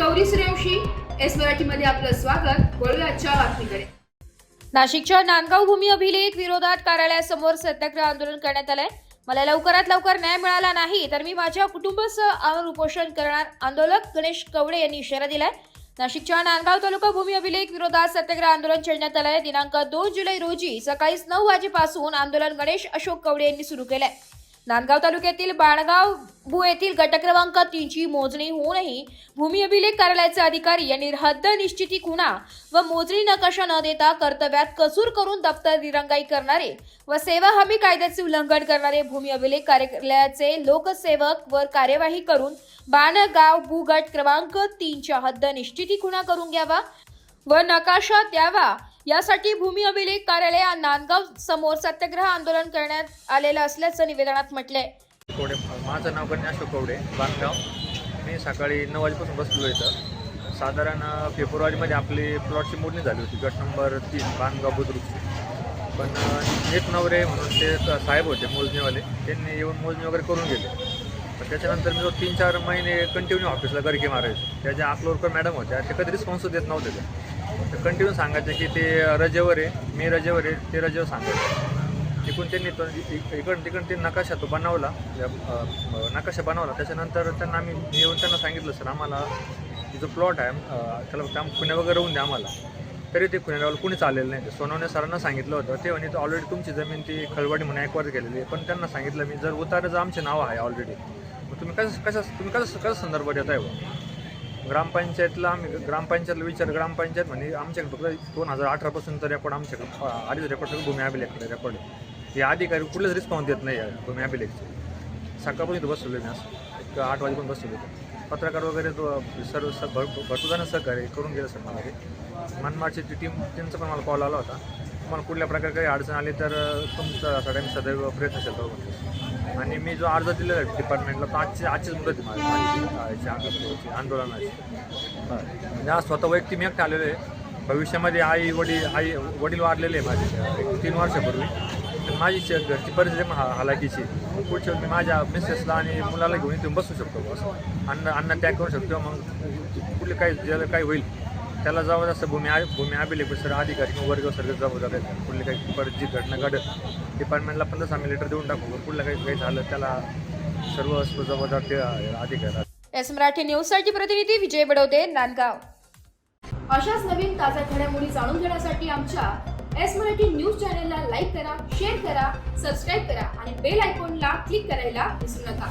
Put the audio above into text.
Gauri Suryavanshi S मराठीमध्ये आपलं स्वागत। वळूया आजच्या बातमीकडे। नाशिकच्या नांदगाव भूमी अभिलेख विरोधात कार्यालयासमोर सत्याग्रह आंदोलन करण्यात आलंय। मला लवकरात लवकर न्याय मिळाला नाही तर मी माझ्या कुटुंबासह आमरण उपोषण करणार, आंदोलक गणेश कवडे यांनी इशारा दिलाय। नाशिकच्या नांदगाव तालुका भूमी अभिलेख विरोधात सत्याग्रह आंदोलन छेडण्यात आलंय। दिनांक 2 जुलै रोजी सकाळी 9 वाजेपासून आंदोलन गणेश अशोक कवडे यांनी सुरू केलंय। नांदगाव तालुक्यातील बाणगाव भू येथील गट क्रमांक 3 ची मोजणी होऊनही भूमी अभिलेख कार्यालयाचे अधिकारी यांनी हद्द निश्चिती खुणा व मोजणी नकाशा न देता कर्तव्यात कसूर करून दप्तर दिरंगाई करणारे व सेवा हमी कायद्याचे उल्लंघन करणारे भूमी अभिलेख कार्यालयाचे लोकसेवक वर कार्यवाही करून बाणगाव भू गट क्रमांक 3 च्या हद्द निश्चिती खुणा करून घ्यावा व नकाशा द्यावा, यासाठी भूमी अभिलेख कार्यालय नांदगाव समोर सत्याग्रह आंदोलन करण्यात आलेलं असल्याचं निवेदनात म्हटलंय। माझं नाव गणेश अशोक कवडे, बांधगाव। मी सकाळी 9 वाजेपासून बसलो इथं। साधारण फेब्रुवारीमध्ये आपली प्लॉटची मोडणी झाली होती, गट नंबर 3 बांधगाव बुद्रुकची। पण एक नवरे म्हणून ते साहेब होते मोजणीवाले, त्यांनी येऊन मोजणी वगैरे करून गेले। पण त्याच्यानंतर मी 3-4 महिने कंटिन्यू ऑफिसला गरके मारायचो। त्या ज्या अकलोरकर मॅडम होत्या ते कधी रिस्पॉन्स देत नव्हते। ते कंटिन्यू सांगायचे की ते रजेवर आहे, मी रजेवर आहे, ते रजेवर सांगायचे। तिकडून त्यांनी इकडून तिकडून ते नकाशा तो बनवला, नकाशा बनवला। त्याच्यानंतर त्यांना आम्ही येऊन त्यांना सांगितलं, सर आम्हाला जो प्लॉट आहे त्याला काम खुण्या वगैरे होऊन द्या आम्हाला। तरी ते खुण्या लेवल कुणीच आलेलं नाही। ते सोनवणे सरांना सांगितलं होतं, ते म्हणे ऑलरेडी तुमची जमीन ती खळवाडी म्हणून ॲक्वायर केलेली आहे। पण त्यांना सांगितलं मी, जर उताराचं आमचे नाव आहे ऑलरेडी, मग तुम्ही कसं संदर्भ देत आहे? ग्रामपंचायतला आम्ही ग्रामपंचायतला ग्रामपंचायत म्हणे आमच्याकडे फक्त 2018 रेकॉर्ड आमच्याकडे आधीच रेकॉर्ड सगळं भूमी अभिलेखकडे रेकॉर्ड आहे। हे अधिकारी कुठलेच रिस्पॉन्स देत नाही आहे भूमी अभिलेखचे। सकाळपासून इथं बसलो मी, असं एक 8 वाजेपर्यंत बसलो होतो। पत्रकार वगैरे सर्व भरपूर जण सहकार्य करून गेलं सर मला। ते मनमाडची टीम त्यांचा पण मला कॉल आला होता, तुम्हाला कुठल्या प्रकारे काही अडचण आली तर तुमच्यासाठी आम्ही सदैव प्रयत्नशील राहू। आणि मी जो अर्ज दिलेला आहे डिपार्टमेंटला, तो आजचीच मुदत माझी आंदोलनाची। म्हणजे आज स्वतः वैयक्तिक मी एकटे आलेलो आहे। भविष्यामध्ये वडील वारलेले आहे माझे 3 वर्षापूर्वी। आणि माझी घरची परिस्थिती पण हालाकीची। पुढच्या वेळी मी माझ्या मिसेसला आणि मुलाला घेऊन इथून बसू शकतो, असं अन्न त्याग करू शकतो। मग कुठले काही होईल त्याला जबरदस्त भूमी अभिलेख सर अधिकारी वर्ग सर जबाबदार आहेत। कुठली काही परत जी घटना घडत डिपार्टमेंटला 15 आम्ही लेटर देऊन टाकू। कुठलं काही झालं त्याला सर्व जबाबदार ते अधिकारी। एस मराठी न्यूजसाठी प्रतिनिधी विजय बडवते, नांदगाव। अशाच नवीन ताज्या घडामोडी जाणून घेण्यासाठी आमच्या एस मराठी न्यूज चॅनलला लाईक करा, शेअर करा, सबस्क्राईब करा आणि बेल आयकॉनला क्लिक करायला विसरू नका।